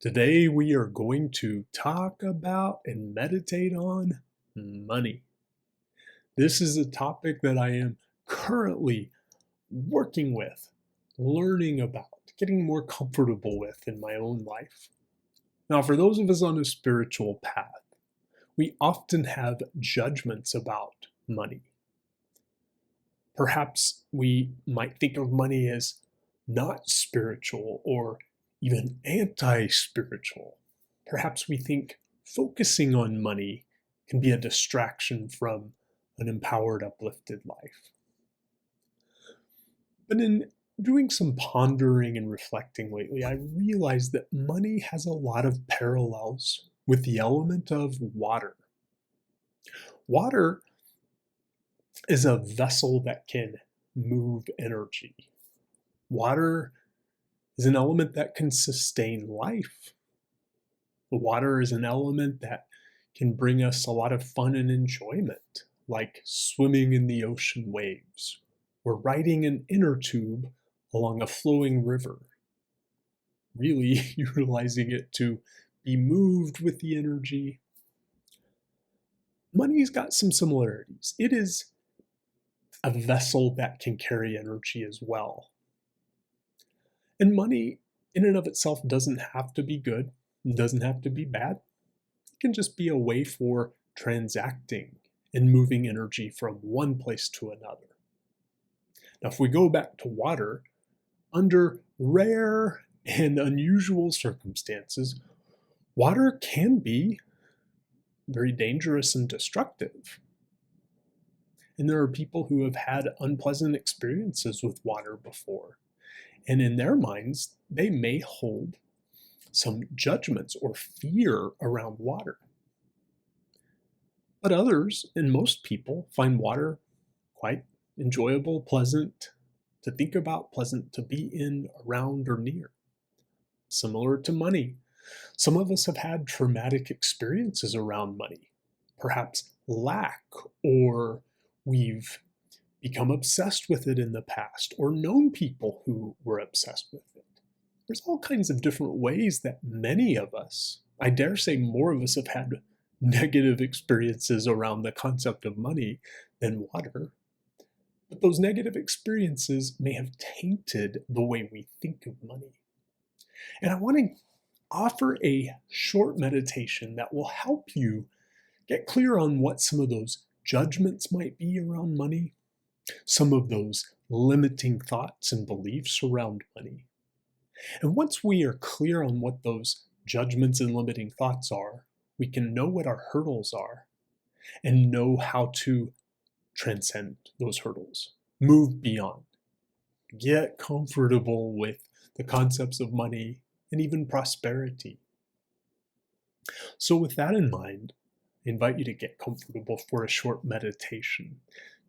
Today we are going to talk about and meditate on money. This is a topic that I am currently working with, learning about, getting more comfortable with in my own life. Now, for those of us on a spiritual path, we often have judgments about money. Perhaps we might think of money as not spiritual or even anti spiritual. Perhaps we think focusing on money can be a distraction from an empowered, uplifted life. But in doing some pondering and reflecting lately, I realized that money has a lot of parallels with the element of water. Water is a vessel that can move energy. Water is an element that can sustain life. Water is an element that can bring us a lot of fun and enjoyment, like swimming in the ocean waves or riding an inner tube along a flowing river, really utilizing it to be moved with the energy. Money's got some similarities. It is a vessel that can carry energy as well. And money, in and of itself, doesn't have to be good, doesn't have to be bad. It can just be a way for transacting and moving energy from one place to another. Now, if we go back to water, under rare and unusual circumstances, water can be very dangerous and destructive. And there are people who have had unpleasant experiences with water before. And in their minds, they may hold some judgments or fear around water. But others, and most people, find water quite enjoyable, pleasant to think about, pleasant to be in, around, or near. Similar to money, some of us have had traumatic experiences around money, perhaps lack, or we've become obsessed with it in the past, or known people who were obsessed with it. There's all kinds of different ways that many of us, I dare say more of us, have had negative experiences around the concept of money than water. But those negative experiences may have tainted the way we think of money. And I want to offer a short meditation that will help you get clear on what some of those judgments might be around money, some of those limiting thoughts and beliefs around money. And once we are clear on what those judgments and limiting thoughts are, we can know what our hurdles are and know how to transcend those hurdles, move beyond, get comfortable with the concepts of money and even prosperity. So with that in mind, I invite you to get comfortable for a short meditation.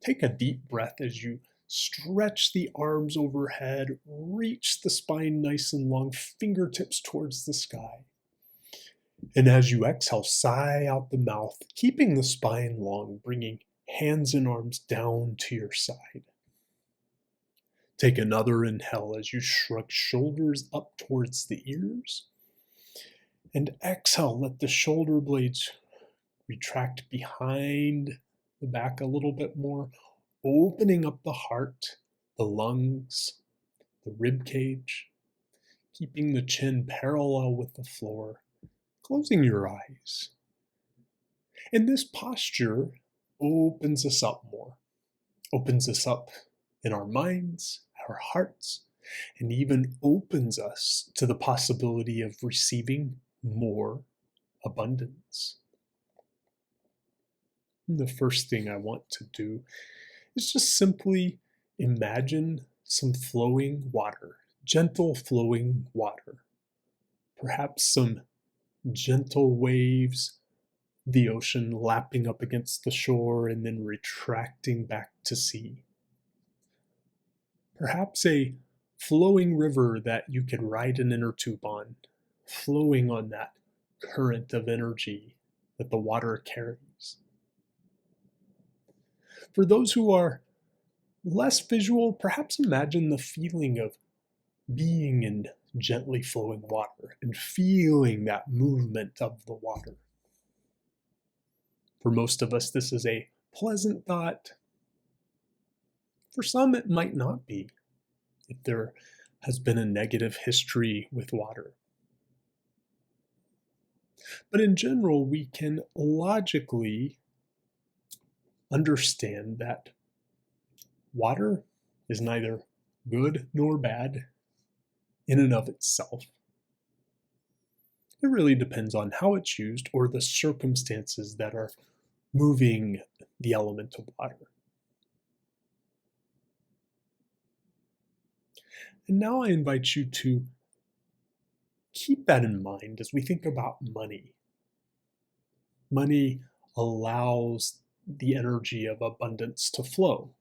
Take a deep breath as you stretch the arms overhead, reach the spine nice and long, fingertips towards the sky. And as you exhale, sigh out the mouth, keeping the spine long, bringing hands and arms down to your side. Take another inhale as you shrug shoulders up towards the ears. And exhale, let the shoulder blades retract behind the back a little bit more, opening up the heart, the lungs, the rib cage, keeping the chin parallel with the floor, closing your eyes. And this posture opens us up more, opens us up in our minds, our hearts, and even opens us to the possibility of receiving more abundance. And the first thing I want to do is just simply imagine some flowing water, gentle flowing water, perhaps some gentle waves, the ocean lapping up against the shore and then retracting back to sea. Perhaps a flowing river that you could ride an inner tube on, flowing on that current of energy that the water carries. For those who are less visual, perhaps imagine the feeling of being and gently flowing water and feeling that movement of the water. For most of us, this is a pleasant thought. For some, it might not be, if there has been a negative history with water. But in general, we can logically understand that water is neither good nor bad in and of itself. It really depends on how it's used or the circumstances that are moving the element of water. And now I invite you to keep that in mind as we think about money. Money allows the energy of abundance to flow.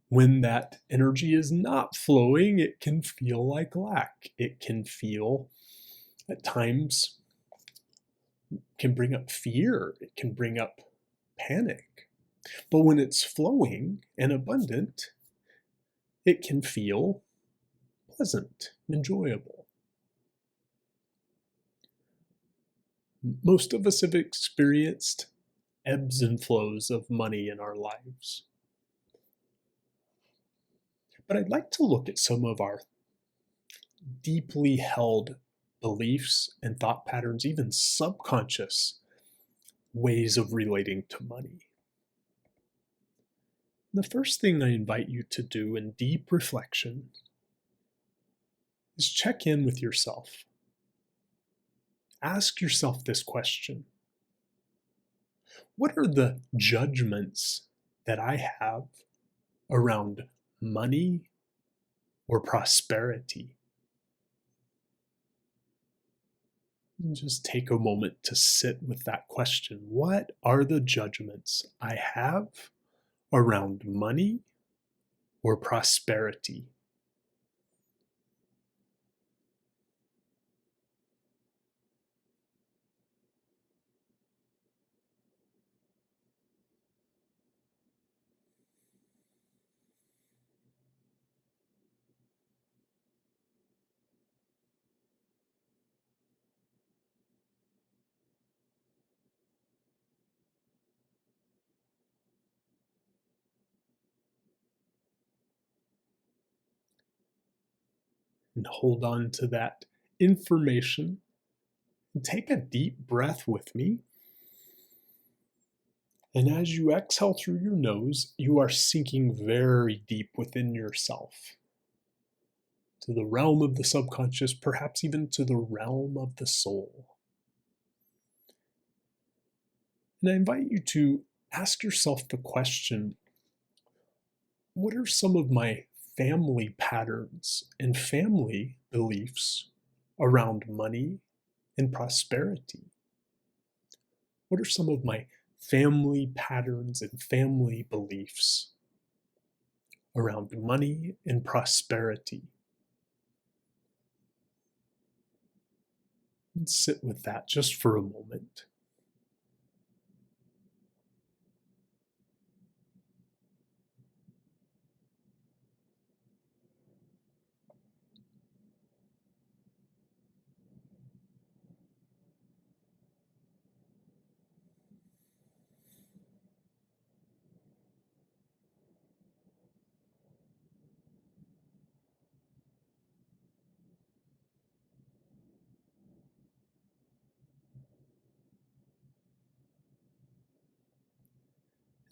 When that energy is not flowing, it can feel like lack. It can feel, at times, can bring up fear. It can bring up panic. But when it's flowing and abundant, it can feel pleasant, enjoyable. Most of us have experienced ebbs and flows of money in our lives. But I'd like to look at some of our deeply held beliefs and thought patterns, even subconscious ways of relating to money. The first thing I invite you to do in deep reflection is check in with yourself. Ask yourself this question: what are the judgments that I have around money or prosperity? And just take a moment to sit with that question. What are the judgments I have around money or prosperity? And hold on to that information. And take a deep breath with me. And as you exhale through your nose, you are sinking very deep within yourself, to the realm of the subconscious, perhaps even to the realm of the soul. And I invite you to ask yourself the question: what are some of my family patterns and family beliefs around money and prosperity? What are some of my family patterns and family beliefs around money and prosperity? And sit with that just for a moment.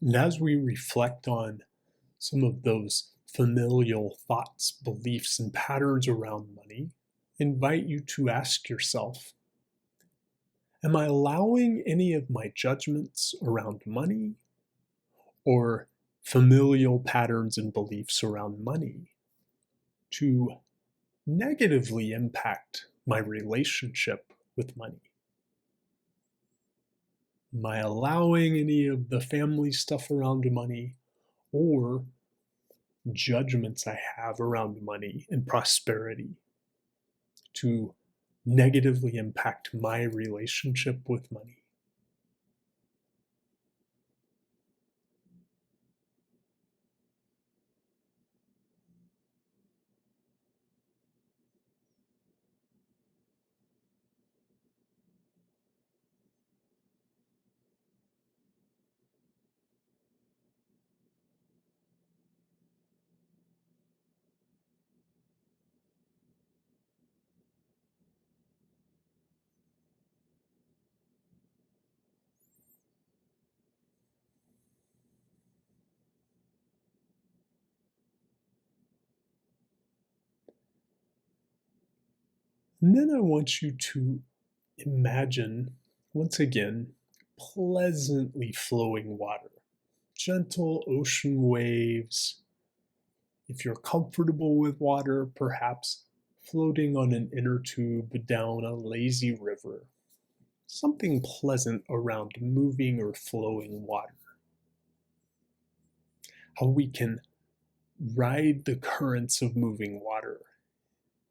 And as we reflect on some of those familial thoughts, beliefs, and patterns around money, invite you to ask yourself, am I allowing any of my judgments around money or familial patterns and beliefs around money to negatively impact my relationship with money? Am I allowing any of the family stuff around money or judgments I have around money and prosperity to negatively impact my relationship with money? And then I want you to imagine, once again, pleasantly flowing water, gentle ocean waves. If you're comfortable with water, perhaps floating on an inner tube down a lazy river. Something pleasant around moving or flowing water. How we can ride the currents of moving water,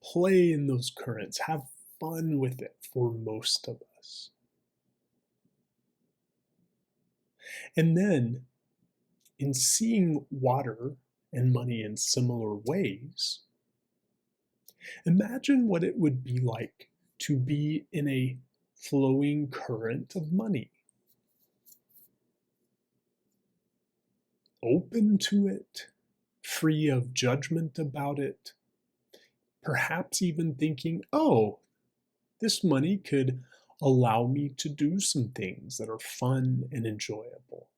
play in those currents, have fun with it for most of us. And then, in seeing water and money in similar ways, imagine what it would be like to be in a flowing current of money. Open to it, free of judgment about it, perhaps even thinking, oh, this money could allow me to do some things that are fun and enjoyable.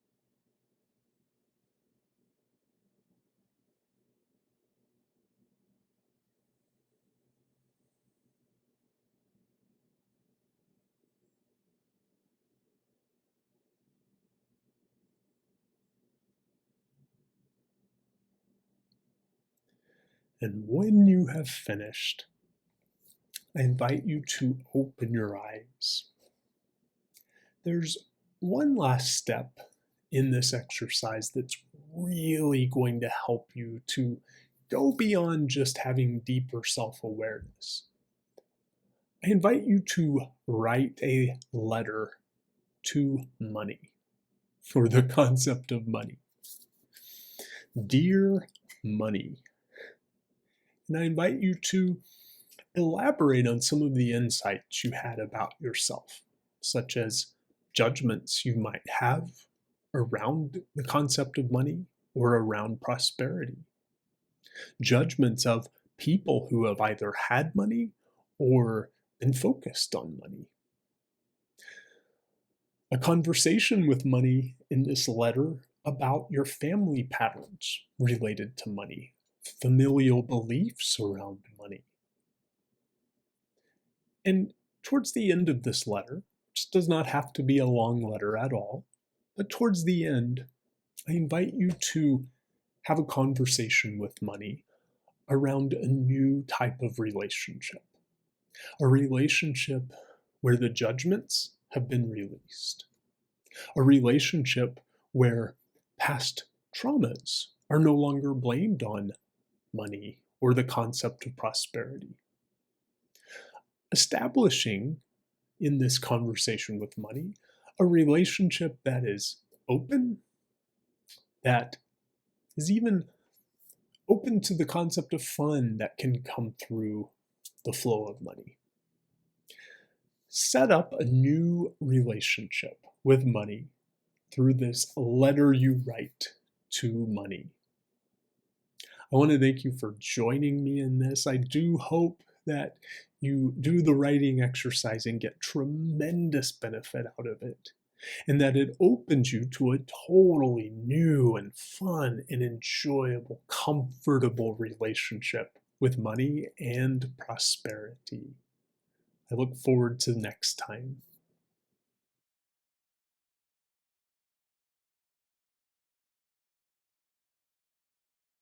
And when you have finished, I invite you to open your eyes. There's one last step in this exercise that's really going to help you to go beyond just having deeper self awareness. I invite you to write a letter to money, or the concept of money. Dear money. And I invite you to elaborate on some of the insights you had about yourself, such as judgments you might have around the concept of money or around prosperity, judgments of people who have either had money or been focused on money. A conversation with money in this letter about your family patterns related to money, familial beliefs around money. And towards the end of this letter, which does not have to be a long letter at all, but towards the end, I invite you to have a conversation with money around a new type of relationship. A relationship where the judgments have been released. A relationship where past traumas are no longer blamed on money or the concept of prosperity. Establishing in this conversation with money a relationship that is open, that is even open to the concept of fun that can come through the flow of money. Set up a new relationship with money through this letter you write to money. I want to thank you for joining me in this. I do hope that you do the writing exercise and get tremendous benefit out of it, and that it opens you to a totally new and fun and enjoyable, comfortable relationship with money and prosperity. I look forward to next time.